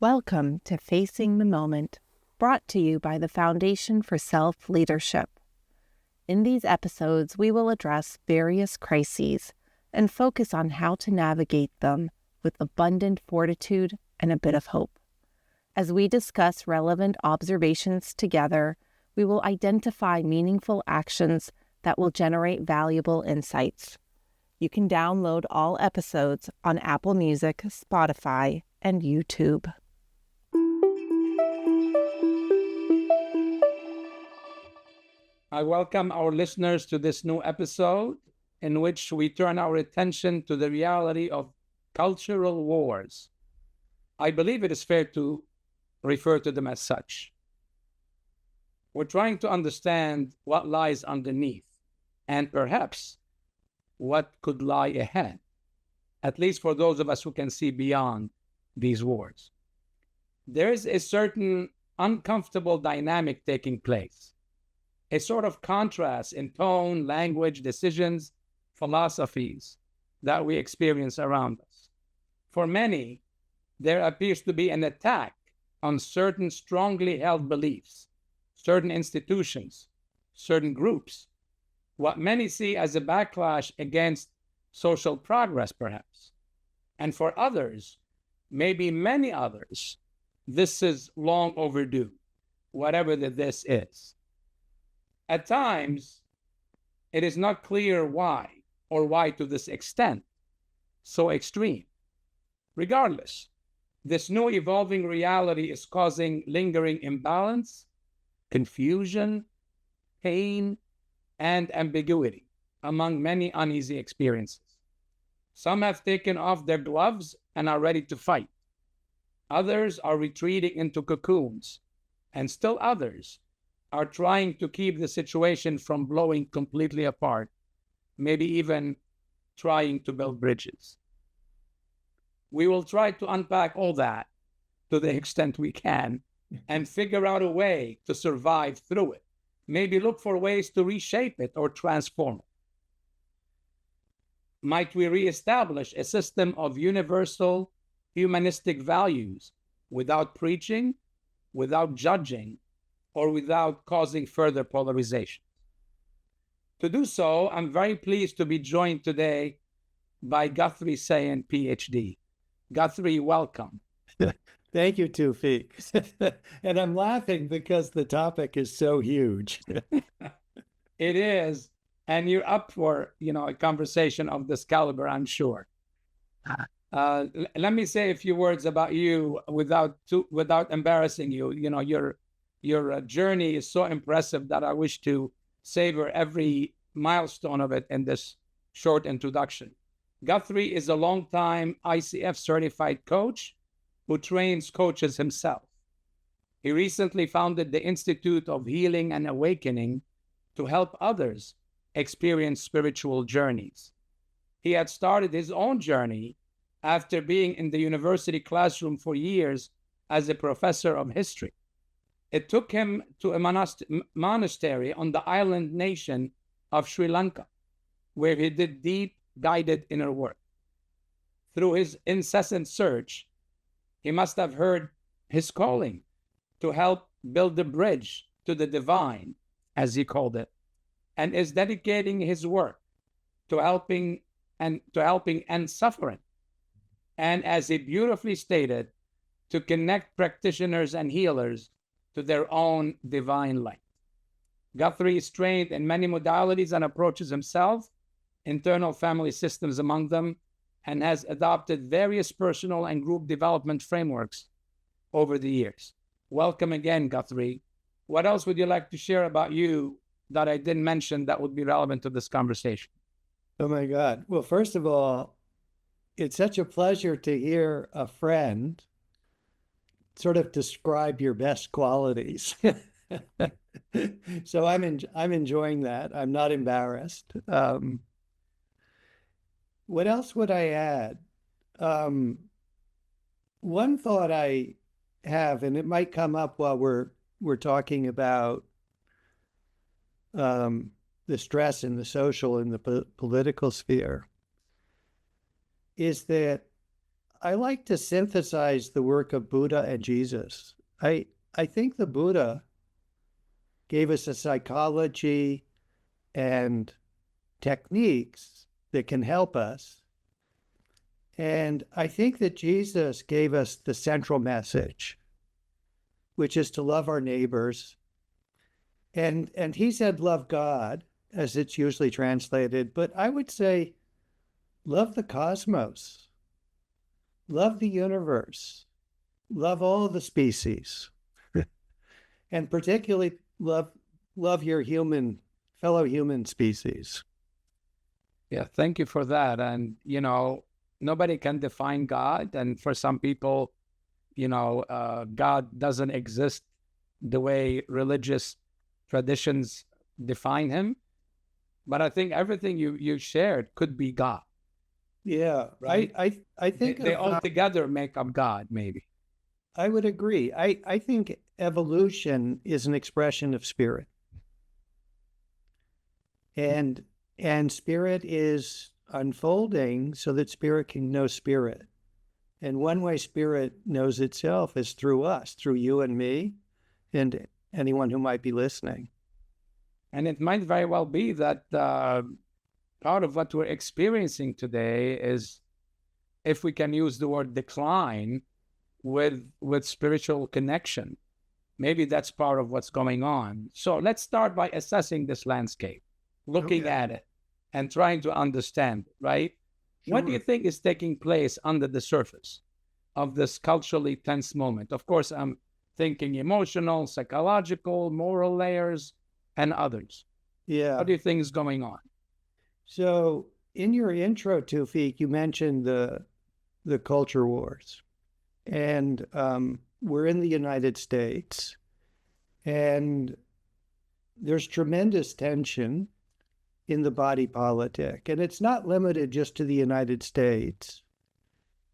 Welcome to Facing the Moment, brought to you by the Foundation for Self-Leadership. In these episodes, we will address various crises and focus on how to navigate them with abundant fortitude and a bit of hope. As we discuss relevant observations together, we will identify meaningful actions that will generate valuable insights. You can download all episodes on Apple Music, Spotify, and YouTube. I welcome our listeners to this new episode in which we turn our attention to the reality of cultural wars. I believe it is fair to refer to them as such. We're trying to understand what lies underneath and perhaps what could lie ahead, at least for those of us who can see beyond these wars. There is a certain uncomfortable dynamic taking place. A sort of contrast in tone, language, decisions, philosophies that we experience around us. For many, there appears to be an attack on certain strongly held beliefs, certain institutions, certain groups, what many see as a backlash against social progress, perhaps. And for others, maybe many others, this is long overdue, whatever this is. At times, it is not clear why, or why to this extent, so extreme. Regardless, this new evolving reality is causing lingering imbalance, confusion, pain, and ambiguity among many uneasy experiences. Some have taken off their gloves and are ready to fight. Others are retreating into cocoons, and still others are trying to keep the situation from blowing completely apart, maybe even trying to build bridges. We will try to unpack all that to the extent we can and figure out a way to survive through it, maybe look for ways to reshape it or transform it. Might we reestablish a system of universal humanistic values without preaching, without judging, or without causing further polarization? To do so, I'm very pleased to be joined today by Guthrie Sayen, PhD. Guthrie, welcome. Thank you, Tawfiq. And I'm laughing because the topic is so huge. It is, and you're up for, a conversation of this caliber, I'm sure. Let me say a few words about you without embarrassing you. Your journey is so impressive that I wish to savor every milestone of it in this short introduction. Guthrie is a longtime ICF certified coach who trains coaches himself. He recently founded the Institute of Healing and Awakening to help others experience spiritual journeys. He had started his own journey after being in the university classroom for years as a professor of history. It took him to a monastery on the island nation of Sri Lanka, where he did deep, guided inner work. Through his incessant search, he must have heard his calling to help build the bridge to the divine, as he called it, and is dedicating his work to helping end suffering. And as he beautifully stated, to connect practitioners and healers to their own divine light. Guthrie is trained in many modalities and approaches himself, internal family systems among them, and has adopted various personal and group development frameworks over the years. Welcome again, Guthrie. What else would you like to share about you that I didn't mention that would be relevant to this conversation? Oh my God. Well, first of all, it's such a pleasure to hear a friend sort of describe your best qualities. So I'm enjoying that. I'm not embarrassed. What else would I add? One thought I have, and it might come up while we're talking about the stress in the social and the political sphere, is that I like to synthesize the work of Buddha and Jesus. I think the Buddha gave us a psychology and techniques that can help us. And I think that Jesus gave us the central message, which is to love our neighbors. And he said, love God, as it's usually translated. But I would say, love the cosmos, love the universe, love all the species, and particularly love your fellow human species. Yeah, thank you for that. And, nobody can define God. And for some people, God doesn't exist the way religious traditions define him. But I think everything you shared could be God. Yeah, right. I think they all together make up God, maybe. I would agree. I think evolution is an expression of spirit. And spirit is unfolding so that spirit can know spirit. And one way spirit knows itself is through us, through you and me, and anyone who might be listening. And it might very well be that part of what we're experiencing today is, if we can use the word decline with spiritual connection, maybe that's part of what's going on. So let's start by assessing this landscape, looking at it and trying to understand, right? Sure. What do you think is taking place under the surface of this culturally tense moment? Of course, I'm thinking emotional, psychological, moral layers, and others. Yeah. What do you think is going on? So in your intro, Tufik, you mentioned the culture wars. And we're in the United States, and there's tremendous tension in the body politic. And it's not limited just to the United States.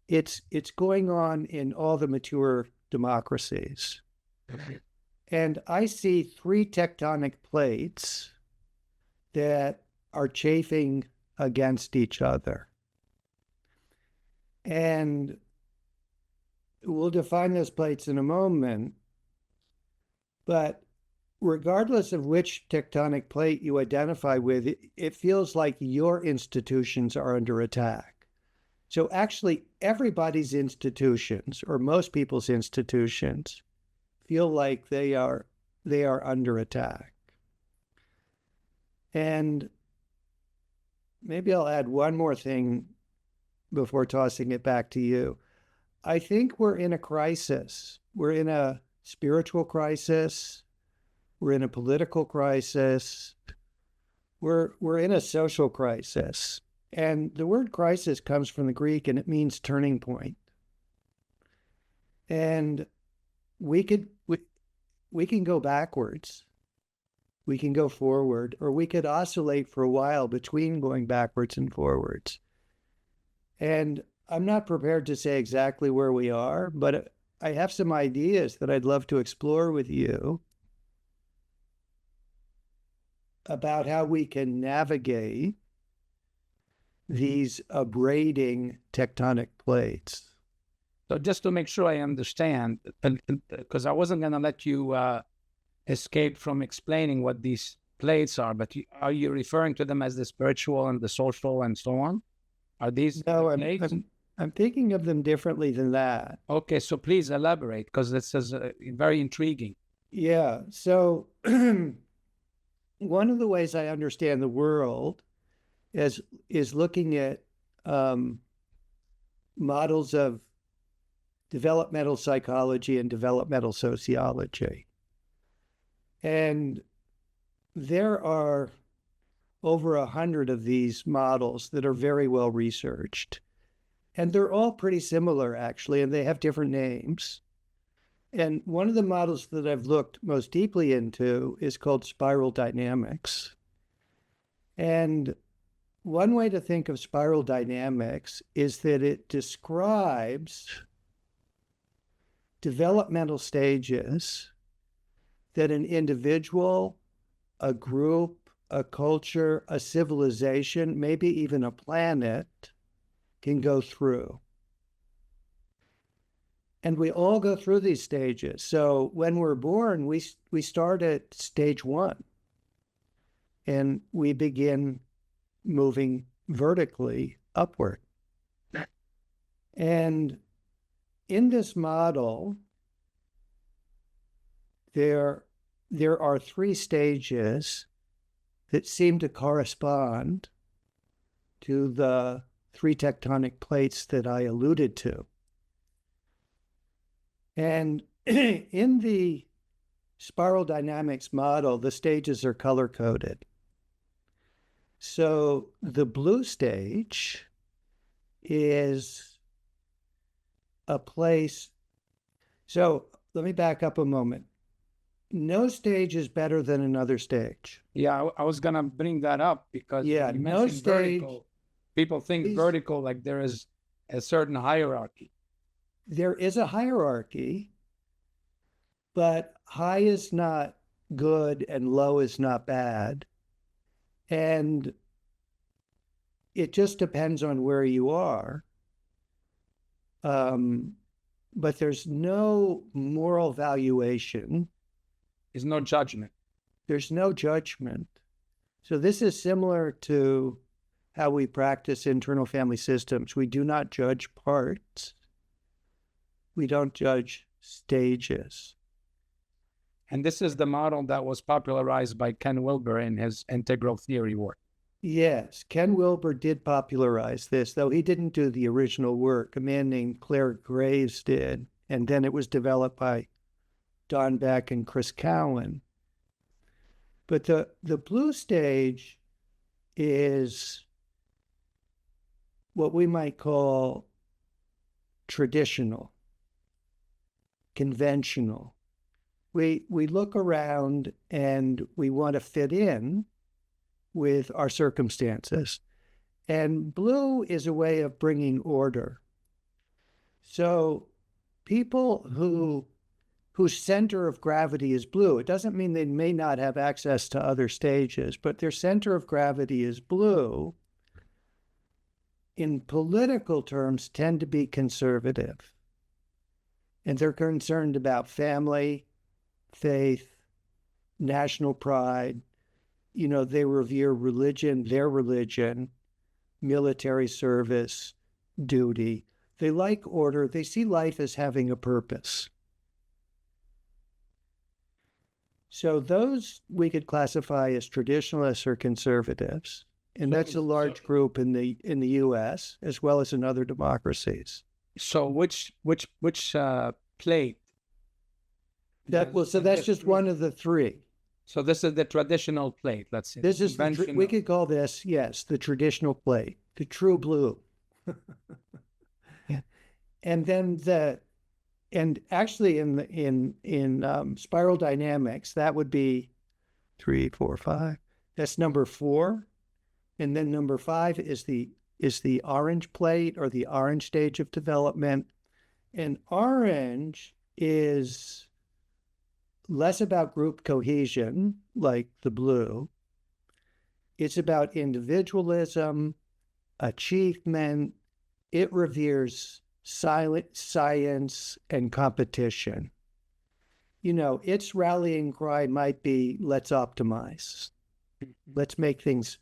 It's going on in all the mature democracies. And I see three tectonic plates that are chafing against each other. And we'll define those plates in a moment. But regardless of which tectonic plate you identify with, it feels like your institutions are under attack. So actually, everybody's institutions, or most people's institutions, feel like they are under attack. And maybe I'll add one more thing before tossing it back to you. I think we're in a crisis. We're in a spiritual crisis. We're in a political crisis. We're in a social crisis. And the word crisis comes from the Greek, and it means turning point. And we can go backwards. We can go forward, or we could oscillate for a while between going backwards and forwards. And I'm not prepared to say exactly where we are, but I have some ideas that I'd love to explore with you about how we can navigate these abrading tectonic plates. So just to make sure I understand, because I wasn't going to let you escape from explaining what these plates are, but are you referring to them as the spiritual and the social and so on? Are these plates? I'm thinking of them differently than that. Okay, so please elaborate, because this is very intriguing. Yeah, so one of the ways I understand the world is looking at models of developmental psychology and developmental sociology. And there are over 100 of these models that are very well researched. And they're all pretty similar, actually, and they have different names. And one of the models that I've looked most deeply into is called spiral dynamics. And one way to think of spiral dynamics is that it describes developmental stages that an individual, a group, a culture, a civilization, maybe even a planet can go through. And we all go through these stages. So when we're born, we start at stage 1, and we begin moving vertically upward. And in this model, there are 3 stages that seem to correspond to the 3 tectonic plates that I alluded to. And in the spiral dynamics model, the stages are color-coded. So the blue stage is a place. So let me back up a moment. No stage is better than another stage. Yeah, I was going to bring that up because Yeah, you no mentioned stage. vertical. People think vertical like there is a certain hierarchy. There is a hierarchy, but high is not good and low is not bad. And it just depends on where you are. But there's no moral valuation. There's no judgment. There's no judgment. So this is similar to how we practice internal family systems. We do not judge parts. We don't judge stages. And this is the model that was popularized by Ken Wilber in his integral theory work. Yes, Ken Wilber did popularize this, though he didn't do the original work. A man named Claire Graves did, and then it was developed by Don Beck and Chris Cowan. But the blue stage is what we might call traditional, conventional. We look around and we want to fit in with our circumstances. And blue is a way of bringing order. So people whose center of gravity is blue, it doesn't mean they may not have access to other stages, but their center of gravity is blue, in political terms, tend to be conservative. And they're concerned about family, faith, national pride. You know, they revere religion, their religion, military service, duty. They like order. They see life as having a purpose. So those we could classify as traditionalists or conservatives. And that's a large group in the U.S. as well as in other democracies. So which plate? So that's just one of the 3. So this is the traditional plate, let's say. This is we could call this, yes, the traditional plate, the true blue. And then actually in spiral dynamics, that would be 3, 4, 5. That's number 4. And then number 5 is the orange plate, or the orange stage of development. And orange is less about group cohesion, like the blue. It's about individualism, achievement. It reveres science and competition. You know, its rallying cry might be, let's optimize. Let's make things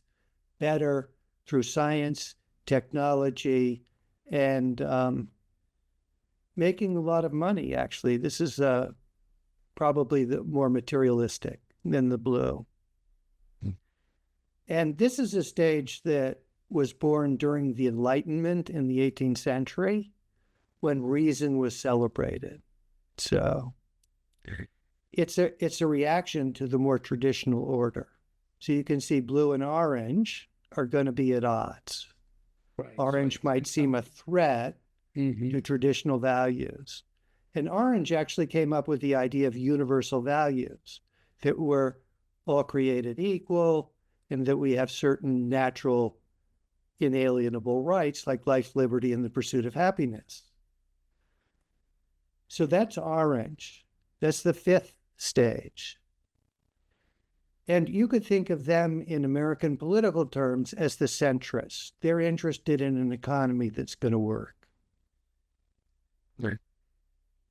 better through science, technology, and making a lot of money, actually. This is probably the more materialistic than the blue. And this is a stage that was born during the Enlightenment in the 18th century, when reason was celebrated. So it's a reaction to the more traditional order. So you can see blue and orange are going to be at odds. Right. Orange might seem a threat to traditional values. And orange actually came up with the idea of universal values, that we're all created equal and that we have certain natural inalienable rights like life, liberty, and the pursuit of happiness. So that's orange. That's the 5th stage. And you could think of them in American political terms as the centrists. They're interested in an economy that's going to work. Right.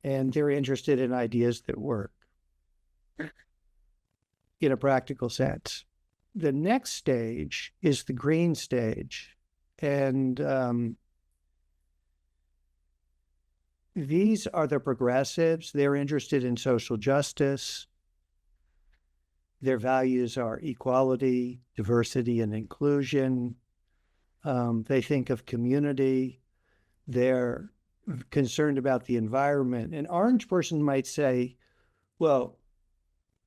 and they're interested in ideas that work in a practical sense. The next stage is the green stage. And these are the progressives. They're interested in social justice. Their values are equality, diversity, and inclusion. They think of community. They're concerned about the environment. An orange person might say, well,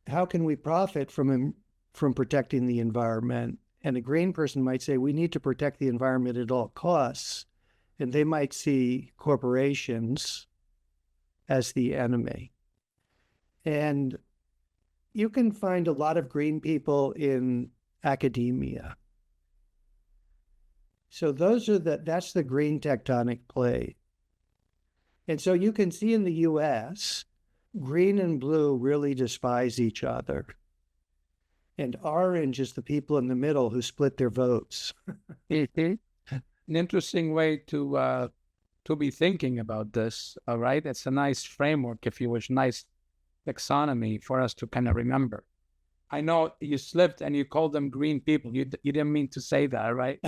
how can we profit from protecting the environment? And a green person might say, we need to protect the environment at all costs. And they might see corporations as the enemy. And you can find a lot of green people in academia. So that's the green tectonic plate. And so you can see in the US, green and blue really despise each other. And orange is the people in the middle who split their votes. An interesting way to be thinking about this, all right? It's a nice framework, if you wish, nice taxonomy for us to kind of remember. I know you slipped and you called them green people. You didn't mean to say that, right?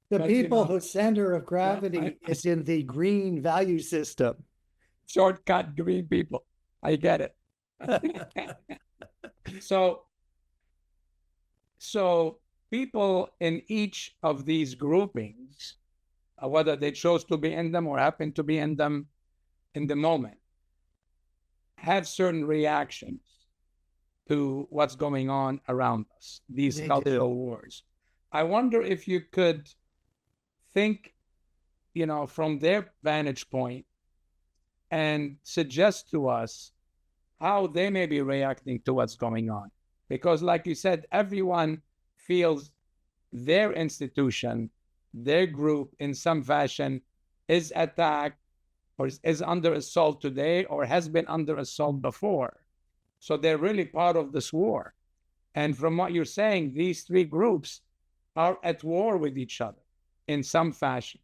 The people whose center of gravity is in the green value system. Shortcut green people. I get it. So people in each of these groupings, whether they chose to be in them or happen to be in them in the moment, have certain reactions to what's going on around us, these cultural wars. I wonder if you could think, from their vantage point and suggest to us how they may be reacting to what's going on. Because like you said, everyone feels their institution, their group in some fashion is attacked or is under assault today or has been under assault before. So they're really part of this war. And from what you're saying, these three groups are at war with each other in some fashion.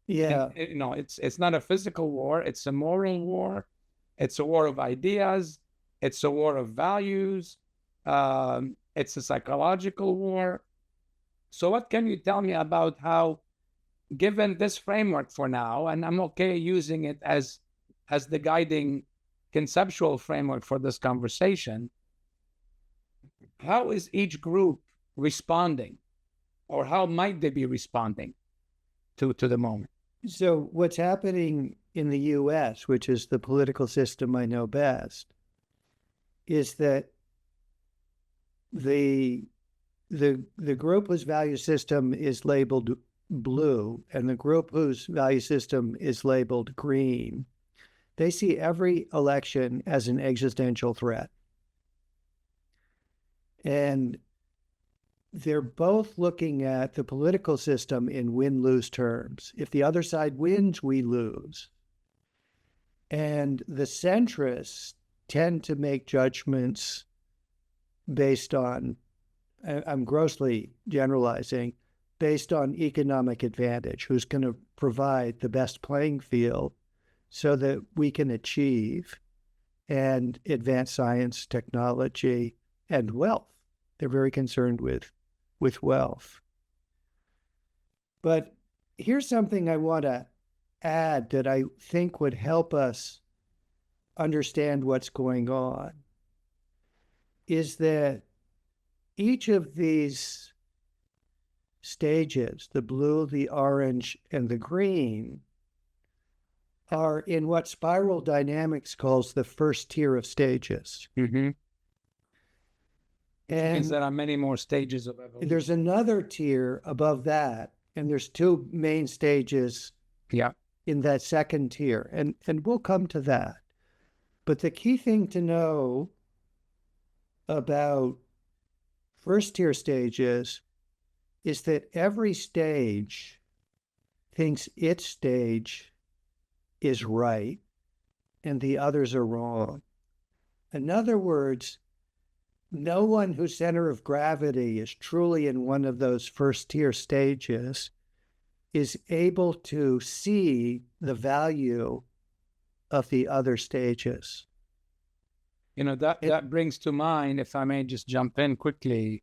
Yeah. And, it's not a physical war. It's a moral war. It's a war of ideas. It's a war of values. It's a psychological war. So what can you tell me about how, given this framework for now, and I'm okay using it as the guiding conceptual framework for this conversation, how is each group responding, or how might they be responding to the moment? So what's happening in the US, which is the political system I know best, is that the group whose value system is labeled blue and the group whose value system is labeled green, they see every election as an existential threat. And they're both looking at the political system in win-lose terms. If the other side wins, we lose. And the centrists tend to make judgments based on, I'm grossly generalizing, based on economic advantage, who's going to provide the best playing field so that we can achieve and advance science, technology, and wealth. They're very concerned with wealth. But here's something I want to add that I think would help us understand what's going on, is that each of these stages, the blue, the orange, and the green, are in what spiral dynamics calls the first tier of stages. Mm-hmm. And there are many more stages of evolution. There's another tier above that, and there's two main stages in that second tier, and we'll come to that. But the key thing to know about first tier stages is that every stage thinks its stage is right and the others are wrong. In other words, no one whose center of gravity is truly in one of those first tier stages is able to see the value of the other stages. That brings to mind, if I may just jump in quickly,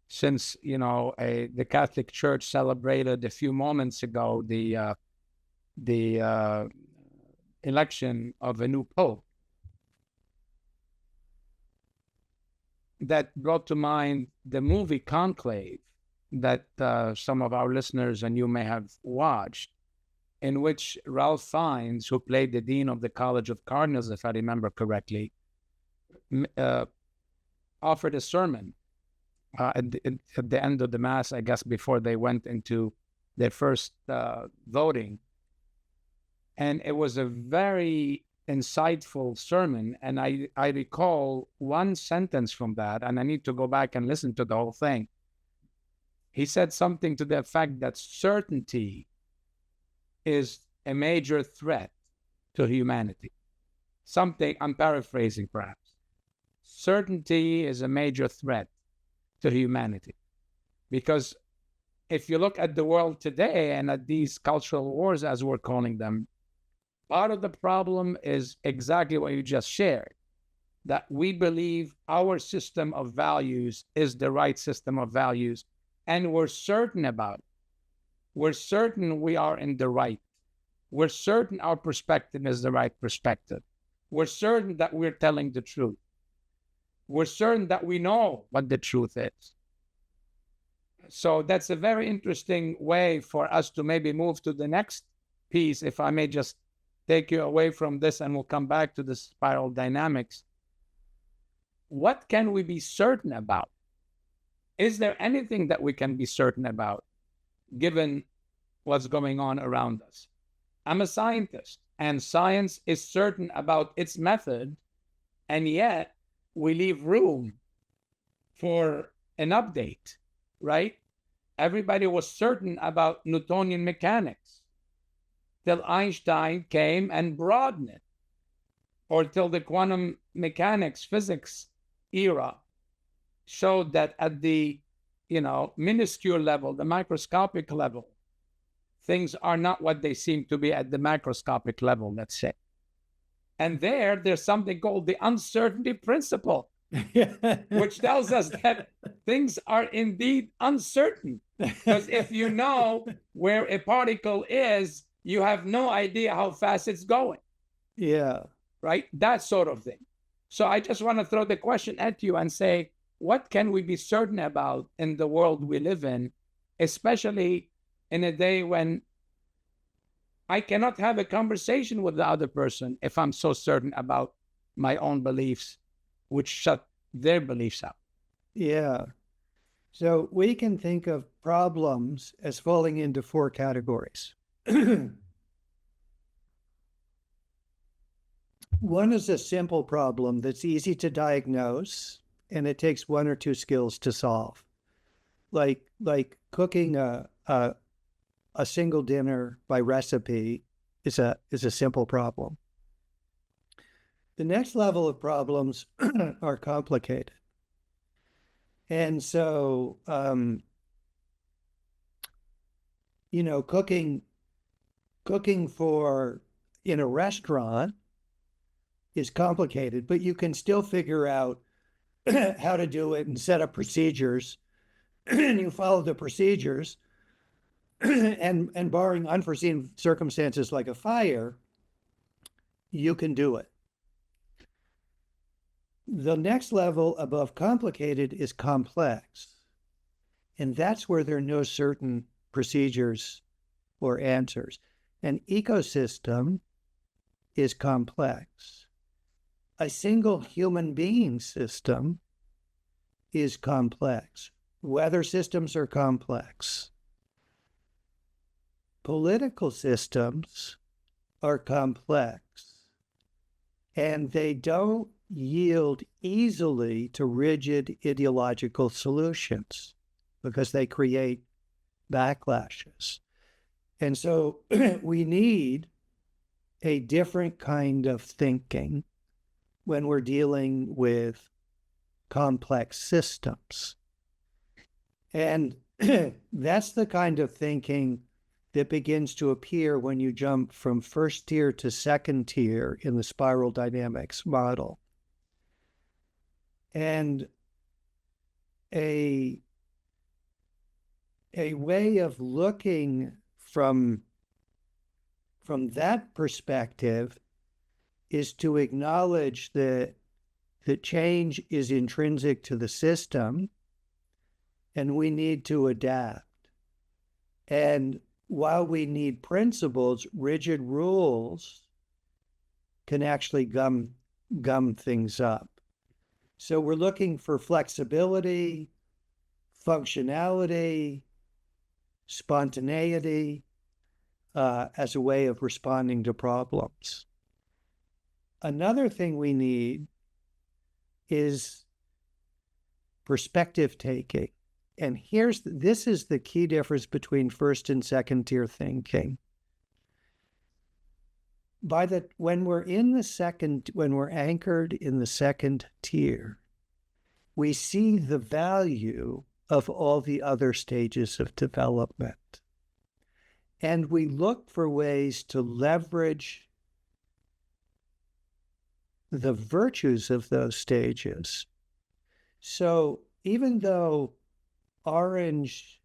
since, the Catholic Church celebrated a few moments ago the election of a new pope. That brought to mind the movie Conclave that some of our listeners and you may have watched, in which Ralph Fiennes, who played the dean of the College of Cardinals, if I remember correctly, offered a sermon at the end of the Mass, I guess, before they went into their first voting. And it was a very insightful sermon. And I recall one sentence from that, and I need to go back and listen to the whole thing. He said something to the effect that certainty is a major threat to humanity. Something, I'm paraphrasing perhaps. Certainty is a major threat to humanity. Because if you look at the world today and at these cultural wars, as we're calling them, part of the problem is exactly what you just shared, that we believe our system of values is the right system of values, and we're certain about it. We're certain we are in the right. We're certain our perspective is the right perspective. We're certain that we're telling the truth. We're certain that we know what the truth is. So that's a very interesting way for us to maybe move to the next piece, if I may just take you away from this, and we'll come back to the spiral dynamics. What can we be certain about? Is there anything that we can be certain about, given what's going on around us? I'm a scientist, and science is certain about its method, and yet we leave room for an update, right? Everybody was certain about Newtonian mechanics till Einstein came and broadened it, or till the quantum mechanics, physics era showed that at the, minuscule level, the microscopic level, things are not what they seem to be at the macroscopic level, let's say. And there's something called the uncertainty principle, which tells us that things are indeed uncertain. Because if you know where a particle is, you have no idea how fast it's going. Yeah. Right? That sort of thing. So I just want to throw the question at you and say, what can we be certain about in the world we live in, especially in a day when I cannot have a conversation with the other person if I'm so certain about my own beliefs, which shut their beliefs out? Yeah. So we can think of problems as falling into 4 categories. One is a simple problem that's easy to diagnose, and it takes 1 or 2 skills to solve. Like cooking a single dinner by recipe is a simple problem. The next level of problems are complicated. And so, cooking for in a restaurant is complicated, but you can still figure out how to do it and set up procedures, and you follow the procedures, and barring unforeseen circumstances like a fire, you can do it. The next level above complicated is complex, and that's where there are no certain procedures or answers. An ecosystem is complex. A single human being system is complex. Weather systems are complex. Political systems are complex, and they don't yield easily to rigid ideological solutions because they create backlashes. And so we need a different kind of thinking when we're dealing with complex systems. And that's the kind of thinking that begins to appear when you jump from first tier to second tier in the spiral dynamics model. And a way of looking from that perspective is to acknowledge that change is intrinsic to the system and we need to adapt. And while we need principles, rigid rules can actually gum things up. So we're looking for flexibility, functionality, spontaneity as a way of responding to problems. Another thing we need is perspective taking. And this is the key difference between first and second tier thinking. When we're anchored in the second tier, we see the value of all the other stages of development. And we look for ways to leverage the virtues of those stages. So even though orange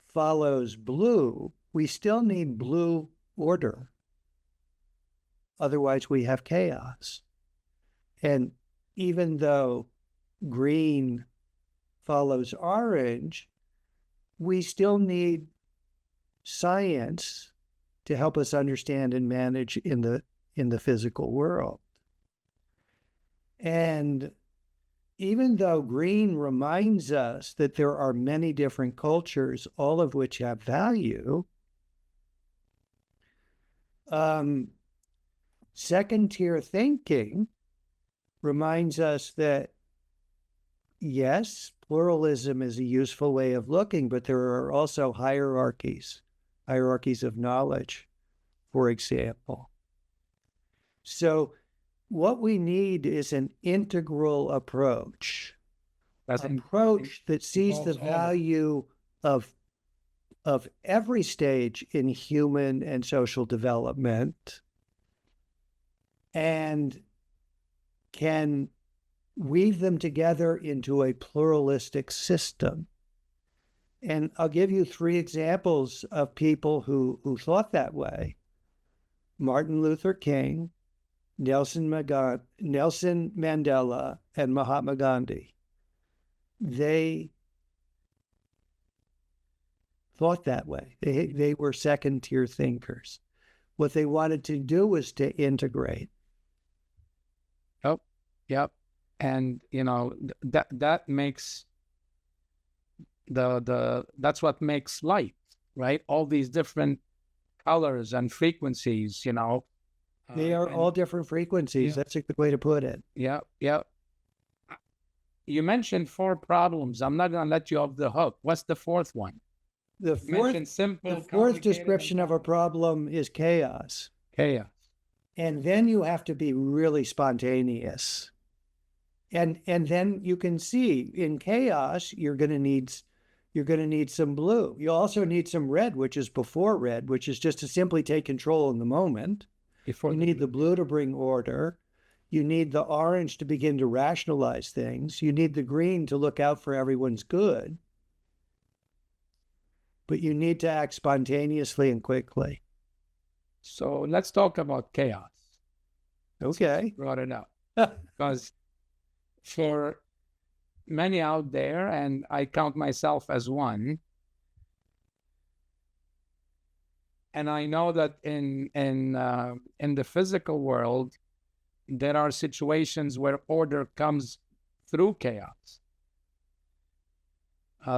follows blue, we still need blue order. Otherwise, we have chaos. And even though green follows orange, we still need science to help us understand and manage in the physical world. And even though green reminds us that there are many different cultures, all of which have value, second tier thinking reminds us that, yes, pluralism is a useful way of looking, but there are also hierarchies of knowledge, for example. So what we need is an integral approach, that sees the value of every stage in human and social development and can weave them together into a pluralistic system. And I'll give you 3 examples of people who thought that way. Martin Luther King, Nelson Mandela, and Mahatma Gandhi. They thought that way. They were second-tier thinkers. What they wanted to do was to integrate. Yep. And, that makes that's what makes light, right? All these different colors and frequencies, They are all different frequencies. Yeah. That's a good way to put it. Yeah. You mentioned 4 problems. I'm not going to let you off the hook. What's the 4th one? The fourth description of a problem is chaos. And then you have to be really spontaneous. And then you can see in chaos, you're going to need some blue. You also need some red, which is before red, which is just to simply take control in the moment. You need the blue to bring order. You need the orange to begin to rationalize things. You need the green to look out for everyone's good. But you need to act spontaneously and quickly. So let's talk about chaos. Okay. Brought it up. Because for many out there, and I count myself as one, and I know that in the physical world, there are situations where order comes through chaos.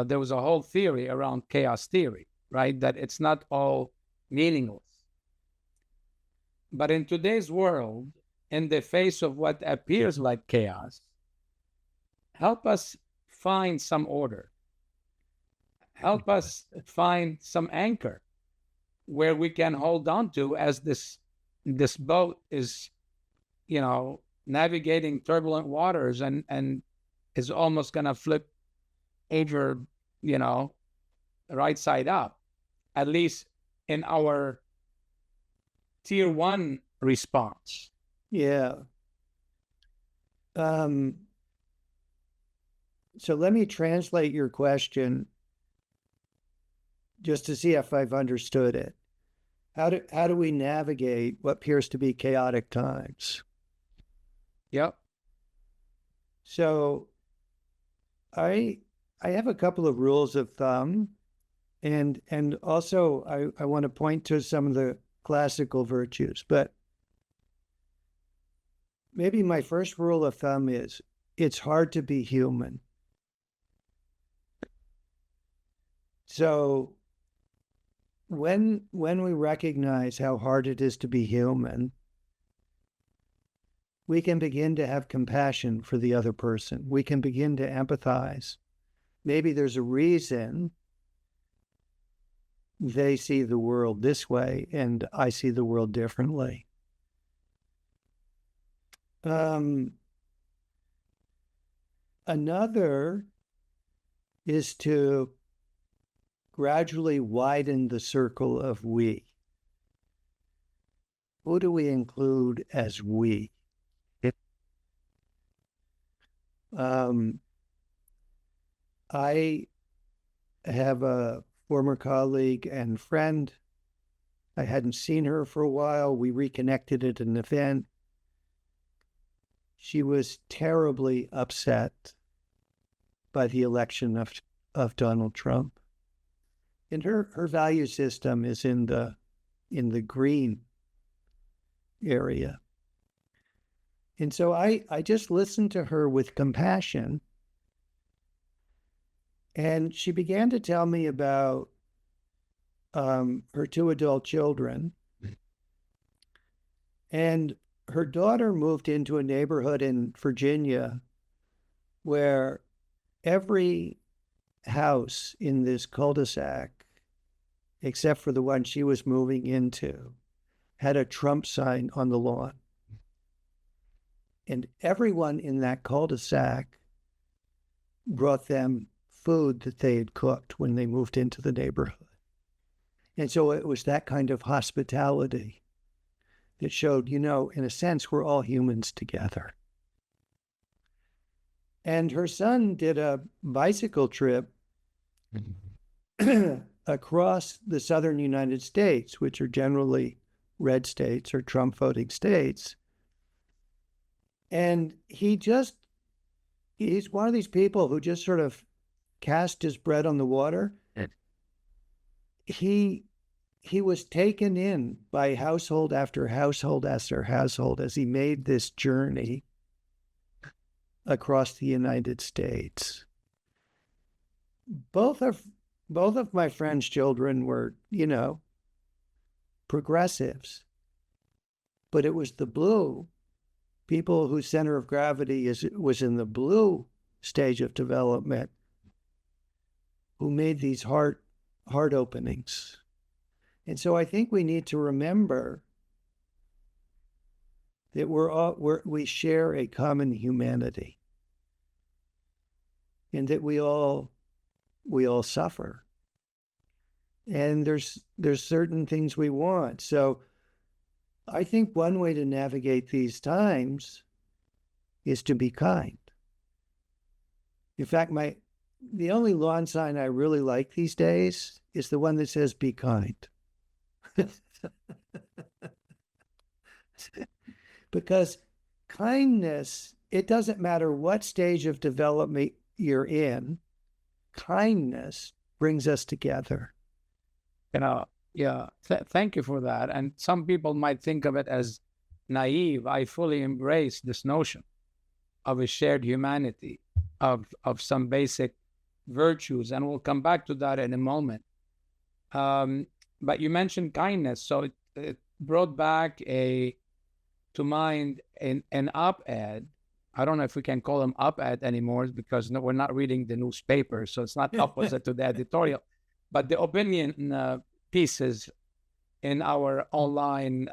There was a whole theory around chaos theory, right? That it's not all meaningless. But in today's world, in the face of what appears like chaos, help us find some order. Help us find some anchor where we can hold on to as this boat is, navigating turbulent waters and is almost going to flip over, right side up. At least in our tier 1 response. Yeah. So let me translate your question just to see if I've understood it. How do we navigate what appears to be chaotic times? Yep. So I have a couple of rules of thumb, and also I want to point to some of the classical virtues, but maybe my first rule of thumb is it's hard to be human. So when we recognize how hard it is to be human, we can begin to have compassion for the other person. We can begin to empathize. Maybe there's a reason they see the world this way and I see the world differently. Another is to gradually widen the circle of we. Who do we include as we? I have a former colleague and friend. I hadn't seen her for a while. We reconnected at an event. She was terribly upset by the election of Donald Trump. And her value system is in the green area. And so I just listened to her with compassion. And she began to tell me about her 2 adult children. And her daughter moved into a neighborhood in Virginia where every house in this cul-de-sac, except for the one she was moving into, had a Trump sign on the lawn. And everyone in that cul-de-sac brought them food that they had cooked when they moved into the neighborhood. And so it was that kind of hospitality that showed, in a sense, we're all humans together. And her son did a bicycle trip across the southern United States, which are generally red states or Trump voting states. And he's one of these people who just sort of cast his bread on the water. He was taken in by household after household after household as he made this journey across the United States. Both of my friend's children were, progressives, but it was the blue people whose center of gravity was in the blue stage of development who made these heart openings. And so I think we need to remember that we share a common humanity, and that we all suffer, and there's certain things we want. So I think one way to navigate these times is to be kind. In fact, the only lawn sign I really like these days is the one that says "Be kind." Because kindness, it doesn't matter what stage of development you're in, kindness brings us together. Thank you for that. And some people might think of it as naive. I fully embrace this notion of a shared humanity, of some basic virtues, and we'll come back to that in a moment. But you mentioned kindness, so it brought back to mind an op-ed. I don't know if we can call them op-ed anymore because we're not reading the newspaper, so it's not opposite to the editorial, but the opinion pieces in our online,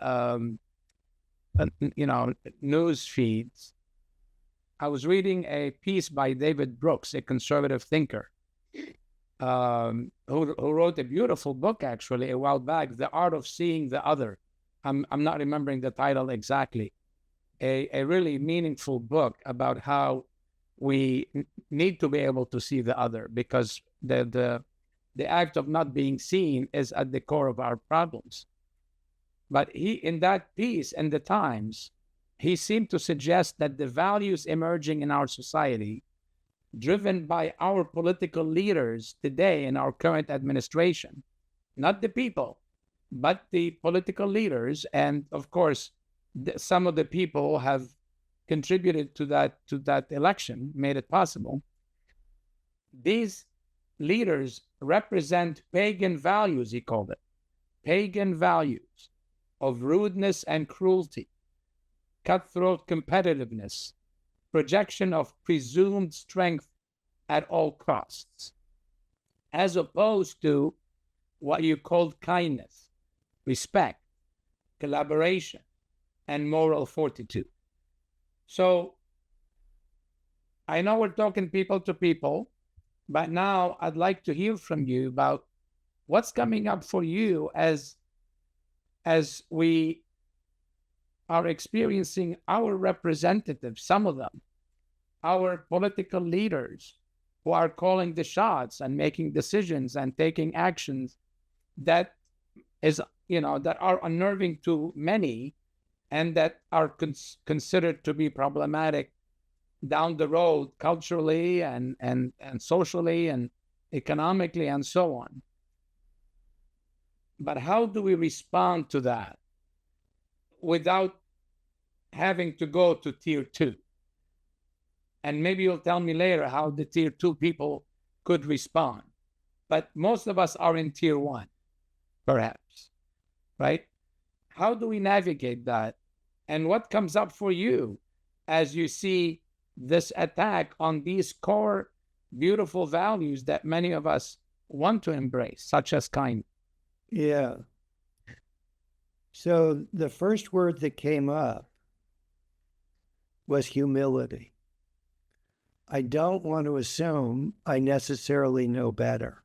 news feeds. I was reading a piece by David Brooks, a conservative thinker, who wrote a beautiful book actually a while back, The Art of Seeing the Other. I'm not remembering the title exactly. A really meaningful book about how we need to be able to see the other, because the act of not being seen is at the core of our problems. But he, in that piece, in the Times, he seemed to suggest that the values emerging in our society, driven by our political leaders today in our current administration, not the people, but the political leaders, and of course, some of the people have contributed to that election, made it possible. These leaders represent pagan values, he called it, pagan values of rudeness and cruelty, cutthroat competitiveness, projection of presumed strength at all costs, as opposed to what you called kindness, respect, collaboration, and moral fortitude. So I know we're talking people to people, but now I'd like to hear from you about what's coming up for you as we are experiencing our representatives, some of them, our political leaders who are calling the shots and making decisions and taking actions that is, that are unnerving to many and that are considered to be problematic down the road culturally and socially and economically and so on. But how do we respond to that without having to go to tier 2? And maybe you'll tell me later how the tier 2 people could respond. But most of us are in tier 1, perhaps, right? How do we navigate that? And what comes up for you as you see this attack on these core beautiful values that many of us want to embrace, such as kindness? Yeah. So the first word that came up was humility. I don't want to assume I necessarily know better.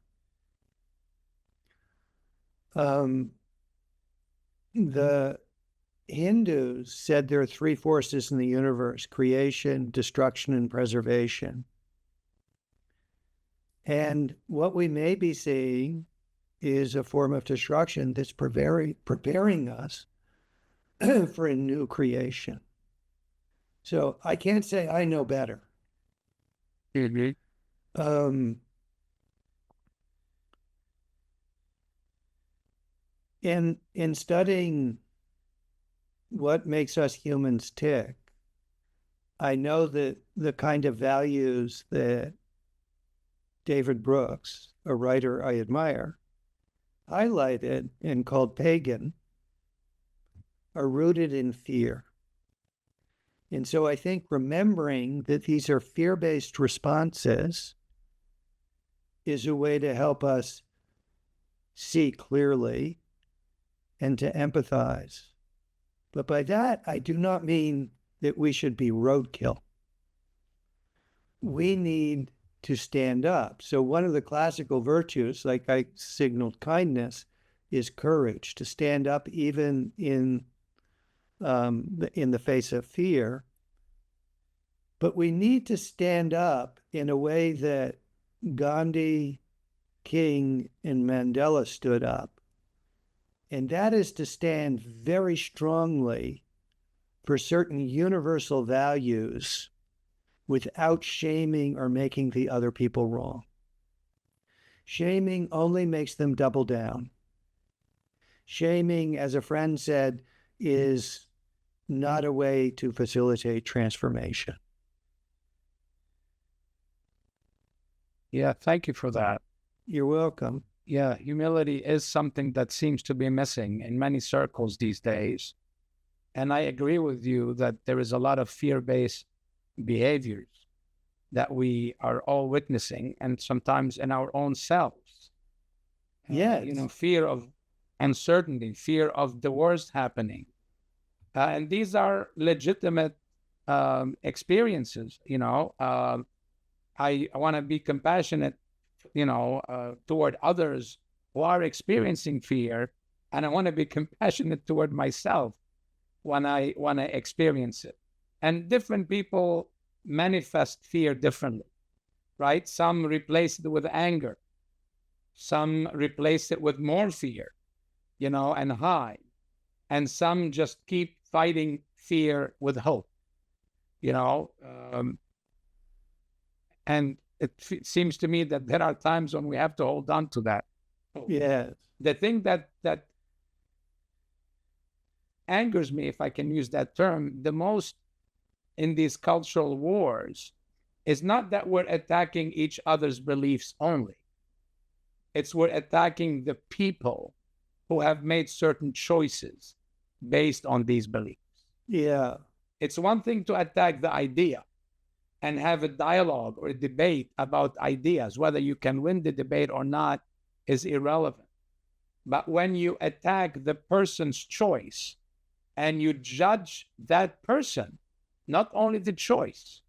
The Hindus said there are 3 forces in the universe: creation, destruction, and preservation. And what we may be seeing is a form of destruction that's preparing us for a new creation. So I can't say I know better. In studying what makes us humans tick, I know that the kind of values that David Brooks, a writer I admire, highlighted and called pagan, are rooted in fear. And so I think remembering that these are fear-based responses is a way to help us see clearly and to empathize. But by that, I do not mean that we should be roadkill. We need to stand up. So one of the classical virtues, like I signaled kindness, is courage, to stand up even in the face of fear. But we need to stand up in a way that Gandhi, King, and Mandela stood up. And that is to stand very strongly for certain universal values without shaming or making the other people wrong. Shaming only makes them double down. Shaming, as a friend said, is not a way to facilitate transformation. Yeah, thank you for that. You're welcome. Yeah, humility is something that seems to be missing in many circles these days. And I agree with you that there is a lot of fear-based behaviors that we are all witnessing, and sometimes in our own selves. Yeah. Fear of uncertainty, fear of the worst happening. And these are legitimate experiences, I want to be compassionate toward others who are experiencing fear, and I want to be compassionate toward myself when I experience it. And different people manifest fear differently, right? Some replace it with anger. Some replace it with more fear, and hide. And some just keep fighting fear with hope, and it seems to me that there are times when we have to hold on to that. Yes. The thing that angers me, if I can use that term, the most in these cultural wars is not that we're attacking each other's beliefs only. It's we're attacking the people who have made certain choices based on these beliefs. Yeah. It's one thing to attack the idea and have a dialogue or a debate about ideas. Whether you can win the debate or not is irrelevant. But when you attack the person's choice and you judge that person, not only the choice,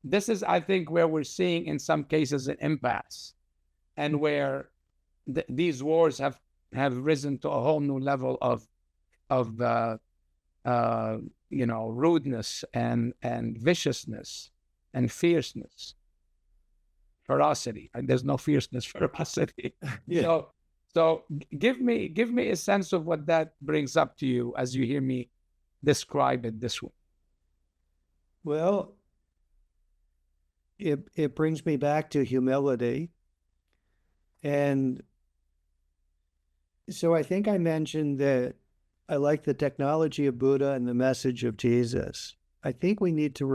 this is, I think, where we're seeing in some cases an impasse, and where these wars have risen to a whole new level of rudeness and viciousness and fierceness, ferocity. And there's no fierceness, ferocity. Yeah. So give me a sense of what that brings up to you as you hear me describe it this way. Well, it brings me back to humility. And so I think I mentioned that I like the technology of Buddha and the message of Jesus. I think we need to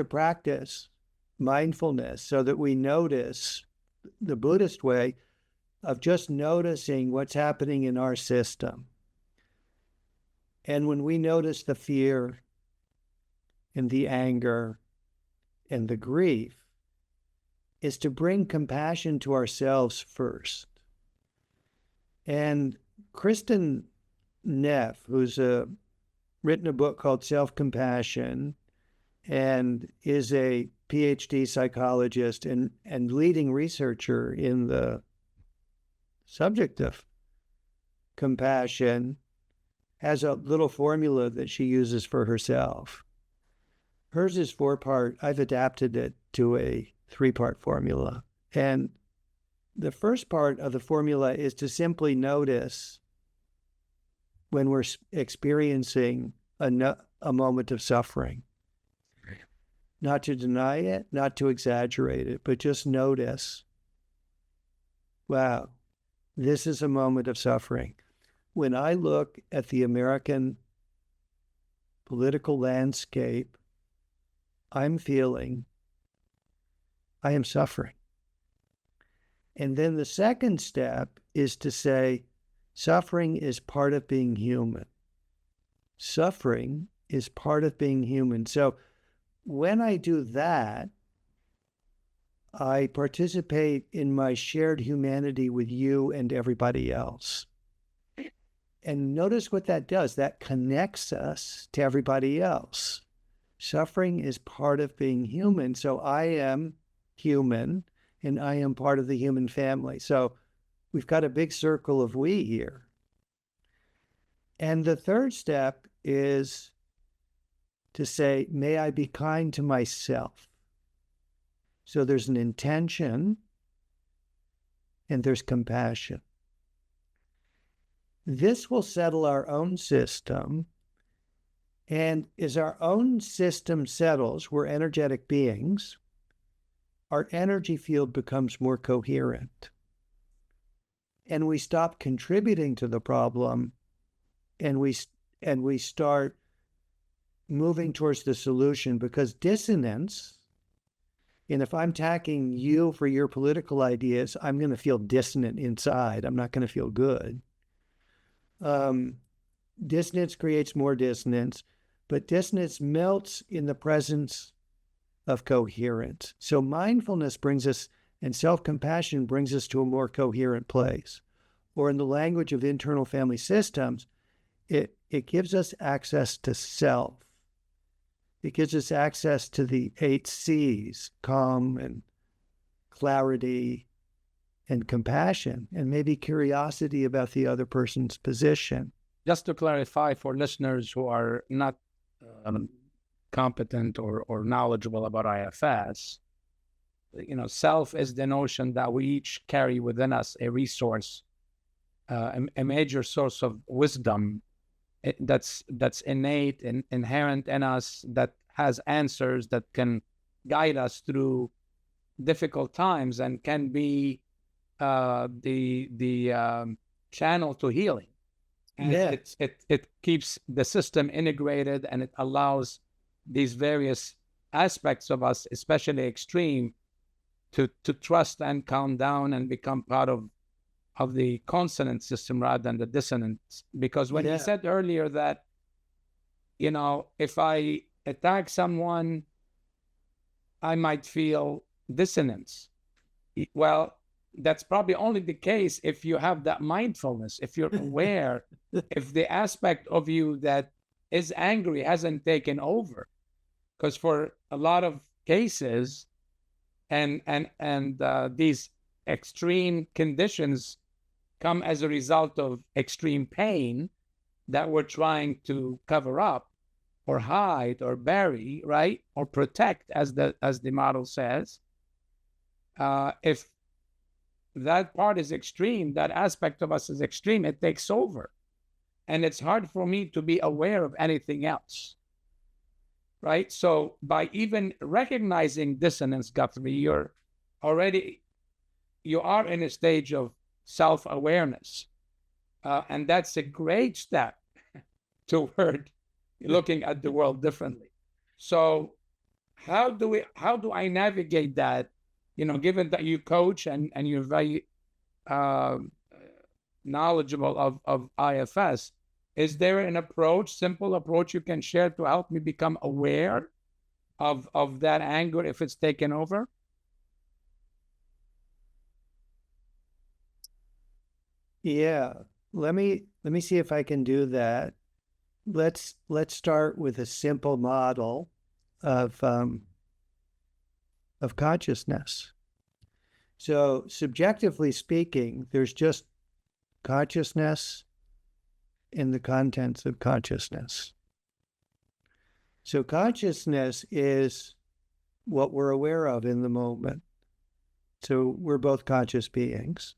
practice mindfulness so that we notice the Buddhist way of just noticing what's happening in our system. And when we notice the fear and the anger and the grief, is to bring compassion to ourselves first. And Kristen Neff, who's written a book called Self-Compassion and is a PhD psychologist and leading researcher in the subject of compassion, has a little formula that she uses for herself. Hers is 4-part. I've adapted it to a 3-part formula. And the first part of the formula is to simply notice when we're experiencing a moment of suffering. Not to deny it, not to exaggerate it, but just notice, wow, this is a moment of suffering. When I look at the American political landscape, I'm feeling I am suffering. And then the second step is to say, suffering is part of being human. Suffering is part of being human. So when I do that, I participate in my shared humanity with you and everybody else. And notice what that does. That connects us to everybody else. Suffering is part of being human. So I am human, and I am part of the human family. So we've got a big circle of we here. And the third step is to say, may I be kind to myself. So there's an intention and there's compassion. This will settle our own system. And as our own system settles, we're energetic beings, our energy field becomes more coherent. And we stop contributing to the problem, and we start moving towards the solution, because dissonance, and if I'm attacking you for your political ideas, I'm going to feel dissonant inside. I'm not going to feel good. Dissonance creates more dissonance, but dissonance melts in the presence of coherence. So mindfulness brings us, and self-compassion brings us to a more coherent place. Or in the language of internal family systems, it gives us access to self. It gives us access to the 8 C's, calm and clarity and compassion, and maybe curiosity about the other person's position. Just to clarify for listeners who are not competent or knowledgeable about IFS, self is the notion that we each carry within us a resource, a major source of wisdom that's innate and inherent in us, that has answers that can guide us through difficult times and can be the channel to healing. And Yeah. it keeps the system integrated, and it allows these various aspects of us, especially extreme, to trust and calm down and become part of the consonant system rather than the dissonant. Because when you said earlier that, if I attack someone, I might feel dissonance. Well, that's probably only the case if you have that mindfulness, if you're aware, if the aspect of you that is angry hasn't taken over. Because for a lot of cases, and these extreme conditions come as a result of extreme pain that we're trying to cover up or hide or bury, right? Or protect, as the model says. If that part is extreme, that aspect of us is extreme, it takes over. And it's hard for me to be aware of anything else, right? So by even recognizing dissonance, Guthrie, you are in a stage of self-awareness. And that's a great step toward looking at the world differently. So how do I navigate that, given that you coach and you're very knowledgeable of IFS? Is there an simple approach you can share to help me become aware of that anger if it's taken over? Yeah, let me see if I can do that. Let's start with a simple model of consciousness. So subjectively speaking, there's just consciousness and the contents of consciousness. So consciousness is what we're aware of in the moment. So we're both conscious beings.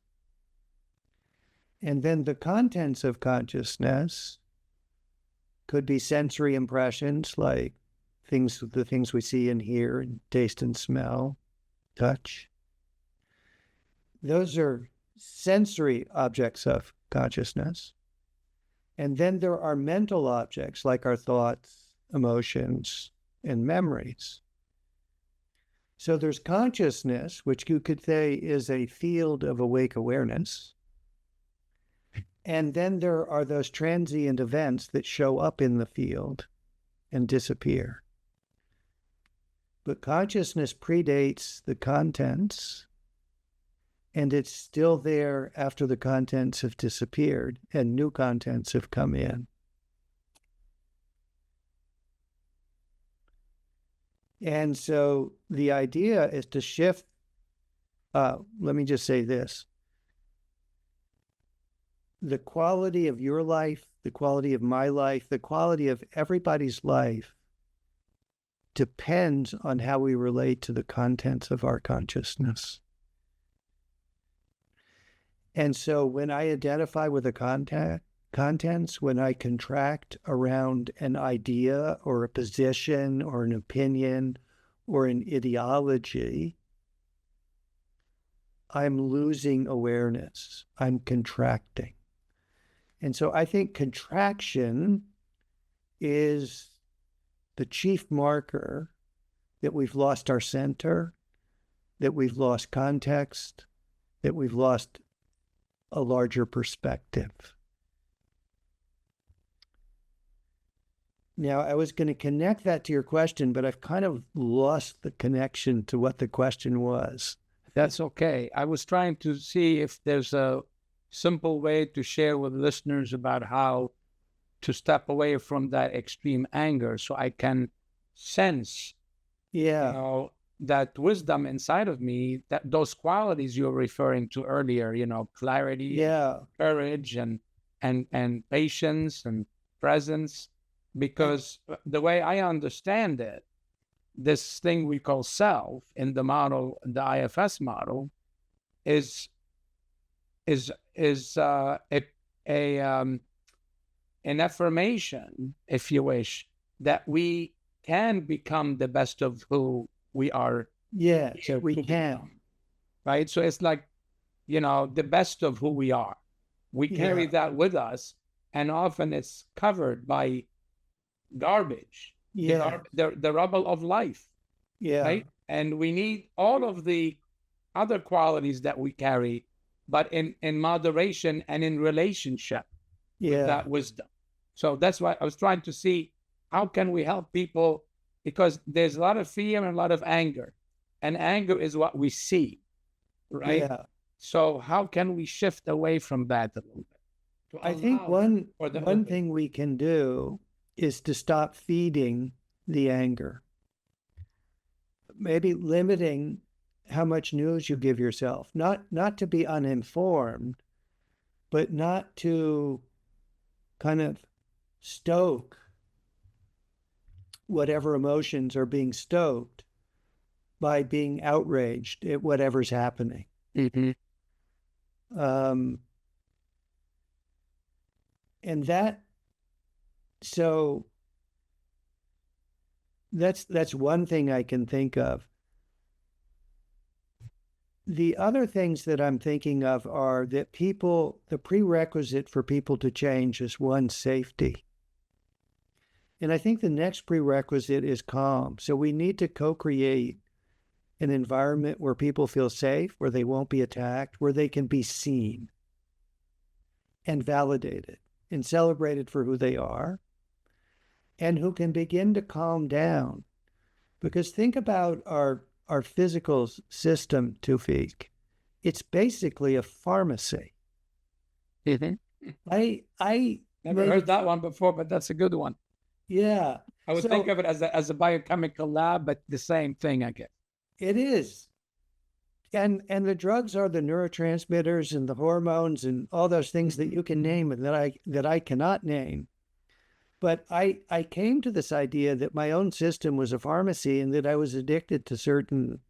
And then the contents of consciousness could be sensory impressions, like the things we see and hear, and taste and smell, touch. Those are sensory objects of consciousness. And then there are mental objects like our thoughts, emotions, and memories. So there's consciousness, which you could say is a field of awake awareness. And then there are those transient events that show up in the field and disappear. But consciousness predates the contents, and it's still there after the contents have disappeared and new contents have come in. And so the idea is to shift. Let me just say this. The quality of your life, the quality of my life, the quality of everybody's life depends on how we relate to the contents of our consciousness. And so when I identify with the contents, when I contract around an idea or a position or an opinion or an ideology, I'm losing awareness. I'm contracting. And so I think contraction is the chief marker that we've lost our center, that we've lost context, that we've lost a larger perspective. Now, I was going to connect that to your question, but I've kind of lost the connection to what the question was. That's okay. I was trying to see if there's a simple way to share with listeners about how to step away from that extreme anger so I can sense, Yeah. that wisdom inside of me, that those qualities you're referring to earlier, clarity, and Yeah. courage, and patience and presence. Because the way I understand it, this thing we call self in the model, the IFS model, is a an affirmation, if you wish, that we can become the best of who we are. Yes, Here we to can. become, right? So it's like, the best of who we are. We carry Yeah. that with us, and often it's covered by garbage, Yeah. the rubble of life, Yeah. right? And we need all of the other qualities that we carry, but in moderation and in relationship with Yeah. that wisdom. So that's why I was trying to see how can we help people, because there's a lot of fear and a lot of anger, and anger is what we see, right? Yeah. So how can we shift away from that a little bit to I think allow for the one open? thing we can do is to stop feeding the anger. Maybe limiting how much news you give yourself. Not to be uninformed, but not to kind of stoke whatever emotions are being stoked by being outraged at whatever's happening. Mm-hmm. And that, so that's one thing I can think of. The other things that I'm thinking of are that the prerequisite for people to change is one, safety. And I think the next prerequisite is calm. So we need to co-create an environment where people feel safe, where they won't be attacked, where they can be seen and validated and celebrated for who they are, and who can begin to calm down. Because think about our physical system, Tufik. It's basically a pharmacy. Mm-hmm. I Never heard that one before, but that's a good one. Yeah. I would think of it as a biochemical lab, but the same thing, I guess. It is. And the drugs are the neurotransmitters and the hormones and all those things that you can name and that I cannot name. But I came to this idea that my own system was a pharmacy and that I was addicted to certain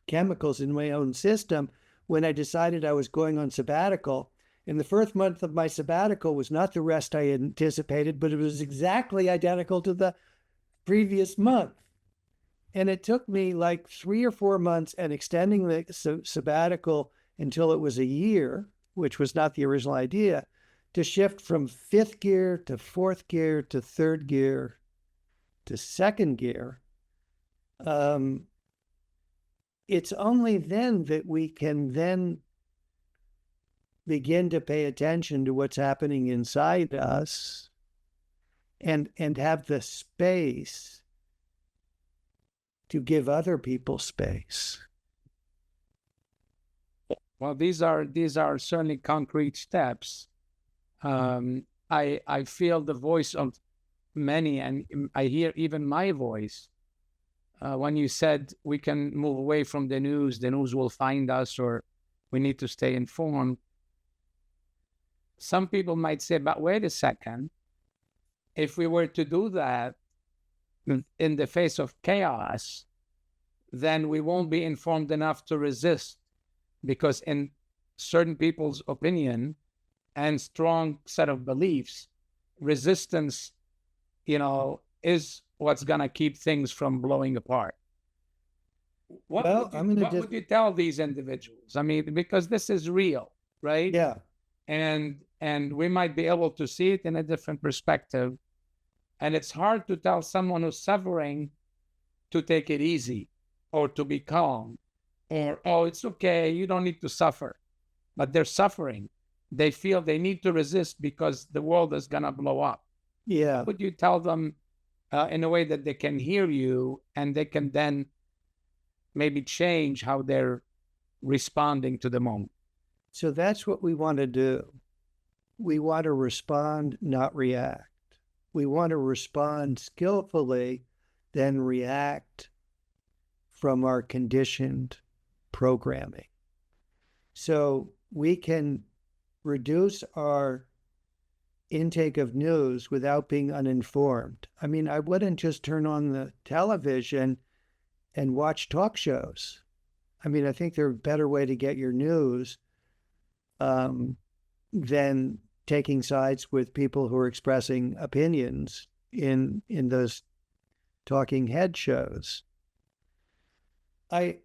chemicals in my own system when I decided I was going on sabbatical. And the first month of my sabbatical was not the rest I had anticipated, but it was exactly identical to the previous month. And it took me like 3 or 4 months and extending the sabbatical until it was a year, which was not the original idea, to shift from fifth gear to fourth gear to third gear to second gear. It's only then that we can then begin to pay attention to what's happening inside us and have the space to give other people space. Well, these are certainly concrete steps. I feel the voice of many, and I hear even my voice when you said we can move away from the news will find us, or we need to stay informed. Some people might say, but wait a second, if we were to do that in the face of chaos, then we won't be informed enough to resist, because in certain people's opinion and strong set of beliefs, resistance, is what's going to keep things from blowing apart. What would you tell these individuals? I mean, because this is real, right? Yeah. And we might be able to see it in a different perspective. And it's hard to tell someone who's suffering to take it easy or to be calm, or, oh, it's okay, you don't need to suffer. But they're suffering. They feel they need to resist because the world is going to blow up. Yeah. What would you tell them in a way that they can hear you and they can then maybe change how they're responding to the moment? So that's what we want to do. We want to respond, not react. We want to respond skillfully then react from our conditioned programming. So we can reduce our intake of news without being uninformed. I mean, I wouldn't just turn on the television and watch talk shows. I mean, I think there's a better way to get your news than taking sides with people who are expressing opinions in those talking head shows. I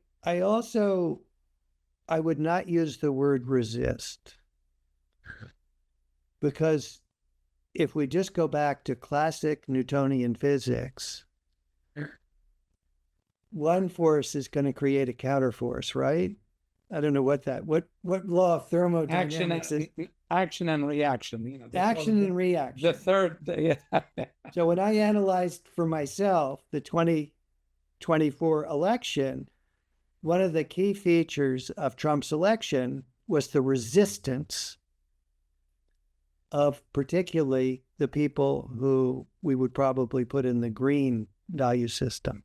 would not use the word resist, because if we just go back to classic Newtonian physics, one force is going to create a counterforce, right? I don't know what law of thermodynamics is. Action and reaction. You know, Action and reaction. The third. Yeah. So when I analyzed for myself the 2024 election, one of the key features of Trump's election was the resistance of particularly the people who we would probably put in the green value system.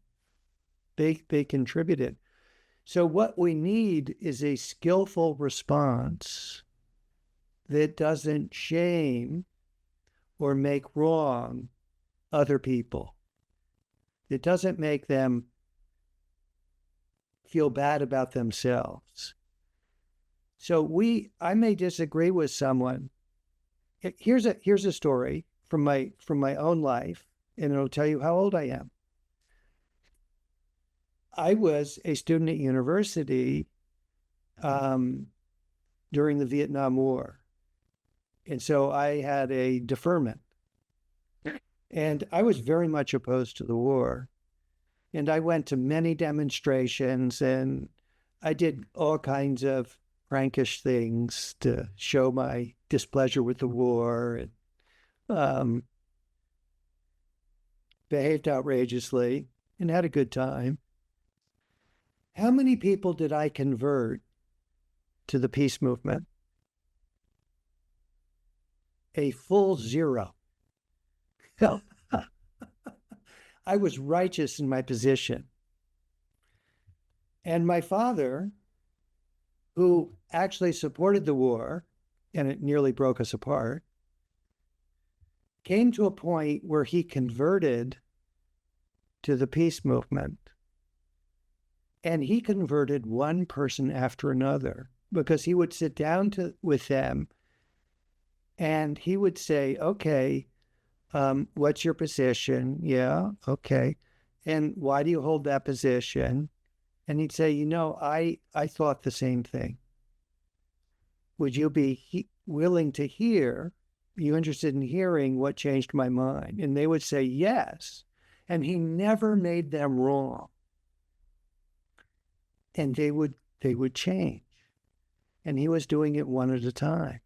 They contributed. So what we need is a skillful response that doesn't shame or make wrong other people. It doesn't make them feel bad about themselves. So I may disagree with someone. Here's a story from my own life, and it'll tell you how old I am. I was a student at university during the Vietnam War. And so I had a deferment. And I was very much opposed to the war. And I went to many demonstrations, and I did all kinds of prankish things to show my displeasure with the war, and behaved outrageously and had a good time. How many people did I convert to the peace movement? A full zero. I was righteous in my position. And my father, who actually supported the war, and it nearly broke us apart, came to a point where he converted to the peace movement. And he converted one person after another, because he would sit down with them and he would say, okay, what's your position? Yeah, okay. And why do you hold that position? And he'd say, I thought the same thing. Would you be willing to hear? Are you interested in hearing what changed my mind? And they would say yes. And he never made them wrong. And they would change. And he was doing it one at a time.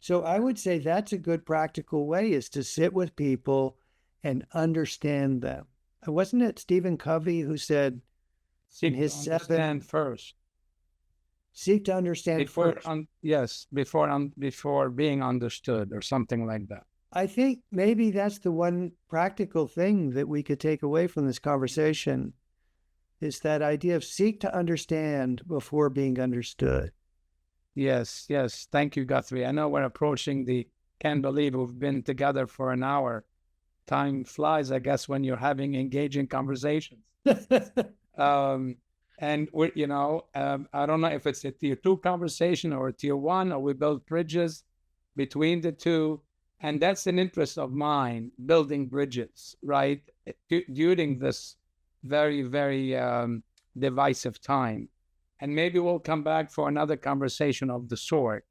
So I would say that's a good practical way, is to sit with people and understand them. Wasn't it Stephen Covey who said Seek in his to understand first. Seek to understand first. Before being understood, or something like that. I think maybe that's the one practical thing that we could take away from this conversation, is that idea of seek to understand before being understood. Yes. Thank you, Guthrie. I know we're approaching can't believe we've been together for an hour. Time flies, I guess, when you're having engaging conversations. And we're, I don't know if it's a tier 2 conversation or a tier 1, or we build bridges between the two. And that's an interest of mine, building bridges, right? During this very, very divisive time. And maybe we'll come back for another conversation of the sort.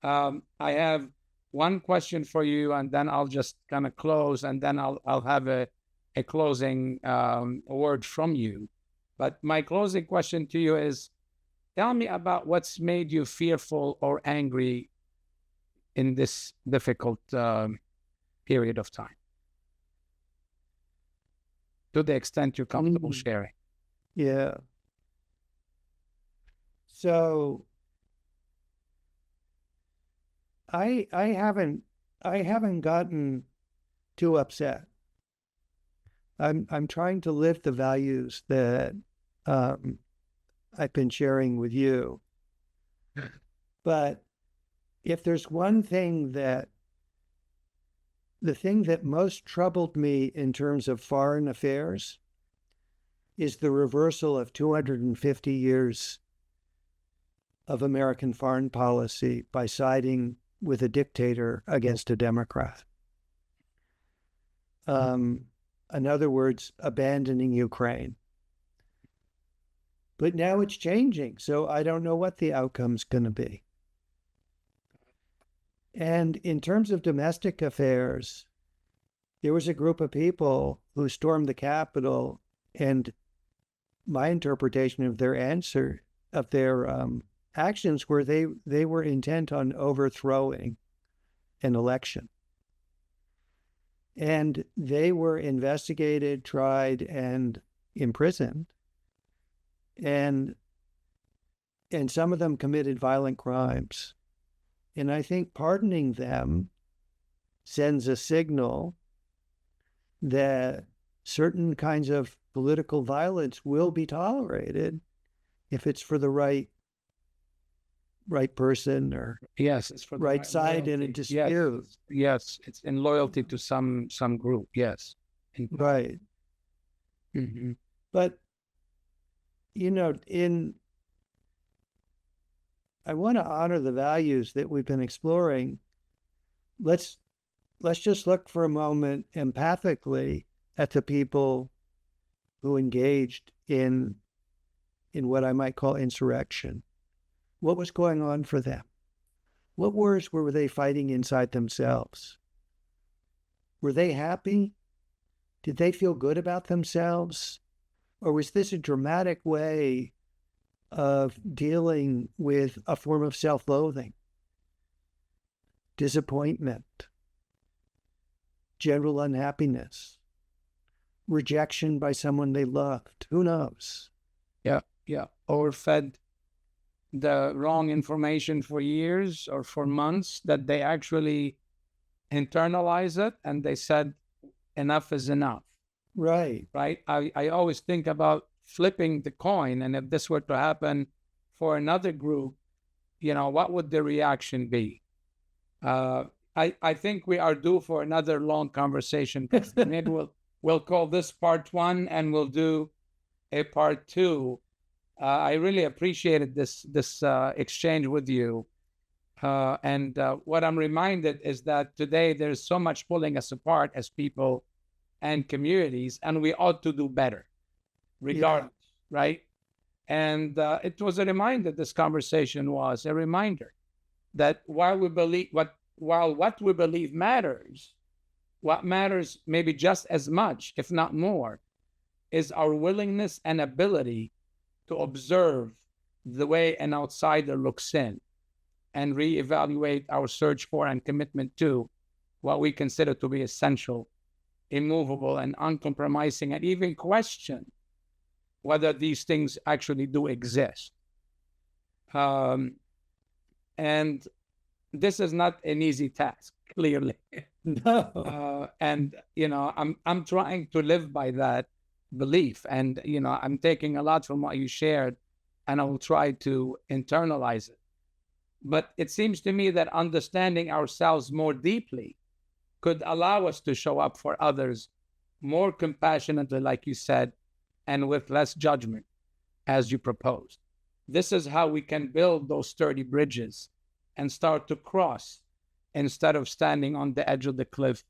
I have one question for you, and then I'll just kind of close, and then I'll have a closing word from you. But my closing question to you is, tell me about what's made you fearful or angry in this difficult period of time, to the extent you're comfortable sharing. Yeah. So I haven't gotten too upset. I'm trying to live the values that I've been sharing with you. But if there's one thing the thing that most troubled me in terms of foreign affairs is the reversal of 250 years of American foreign policy by siding with a dictator against a democrat. In other words, abandoning Ukraine. But now it's changing, so I don't know what the outcome's going to be. And in terms of domestic affairs, there was a group of people who stormed the Capitol, and my interpretation of their actions were they were intent on overthrowing an election. And they were investigated, tried, and imprisoned. And some of them committed violent crimes. And I think pardoning them sends a signal that certain kinds of political violence will be tolerated if it's for the right person or yes, it's for the right side loyalty. in a dispute. Yes, it's in loyalty to some group. Yes, right. Mm-hmm. But I want to honor the values that we've been exploring. Let's just look for a moment empathically at the people who engaged in what I might call insurrection. What was going on for them? What wars were they fighting inside themselves? Were they happy? Did they feel good about themselves? Or was this a dramatic way of dealing with a form of self-loathing, disappointment, general unhappiness, rejection by someone they loved? Who knows? Yeah. Or fed the wrong information for years or for months that they actually internalize it and they said, enough is enough. Right. I always think about flipping the coin, and if this were to happen for another group, what would the reaction be? I think we are due for another long conversation. Maybe we'll call this part 1 and we'll do a part 2. I really appreciated this exchange with you. And what I'm reminded is that today there's so much pulling us apart as people and communities, and we ought to do better regardless, right? And it was a reminder, this conversation was a reminder that while what we believe matters, what matters maybe just as much, if not more, is our willingness and ability to observe the way an outsider looks in and reevaluate our search for and commitment to what we consider to be essential, immovable, and uncompromising, and even question whether these things actually do exist. And this is not an easy task, clearly. No. And I'm trying to live by that belief, and I'm taking a lot from what you shared, and I will try to internalize it. But it seems to me that understanding ourselves more deeply could allow us to show up for others more compassionately, like you said, and with less judgment, as you proposed. This is how we can build those sturdy bridges and start to cross instead of standing on the edge of the cliff,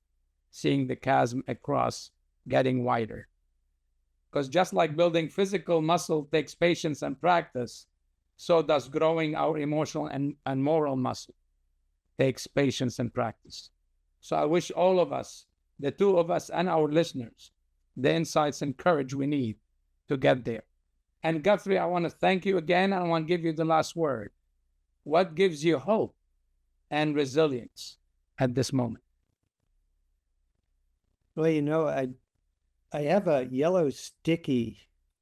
seeing the chasm across getting wider. Because just like building physical muscle takes patience and practice, so does growing our emotional and moral muscle takes patience and practice. So I wish all of us, the two of us and our listeners, the insights and courage we need to get there. And Guthrie, I want to thank you again, and I want to give you the last word. What gives you hope and resilience at this moment? Well, I have a yellow sticky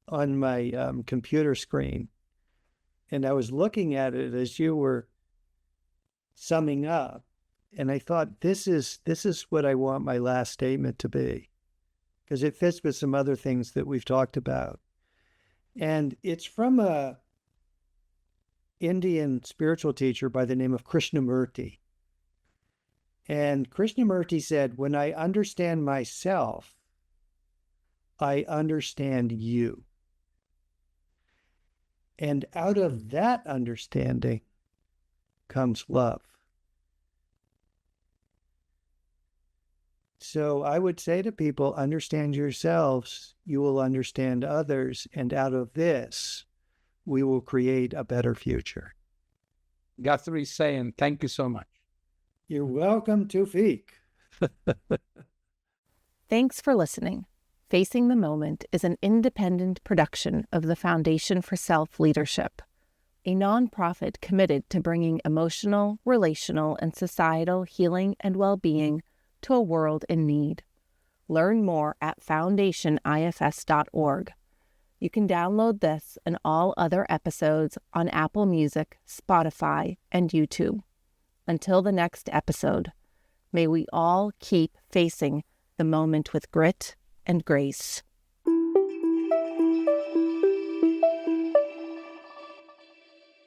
on my computer screen, and I was looking at it as you were summing up, and I thought, this is what I want my last statement to be. because it fits with some other things that we've talked about. And it's from a Indian spiritual teacher by the name of Krishnamurti. And Krishnamurti said, when I understand myself, I understand you. And out of that understanding comes love. So I would say to people, understand yourselves, you will understand others, and out of this, we will create a better future. Guthrie Sayen, thank you so much. You're welcome, Tufik. Thanks for listening. Facing the Moment is an independent production of the Foundation for Self-Leadership, a nonprofit committed to bringing emotional, relational, and societal healing and well-being to a world in need. Learn more at foundationifs.org. You can download this and all other episodes on Apple Music, Spotify, and YouTube. Until the next episode, may we all keep facing the moment with grit and grace.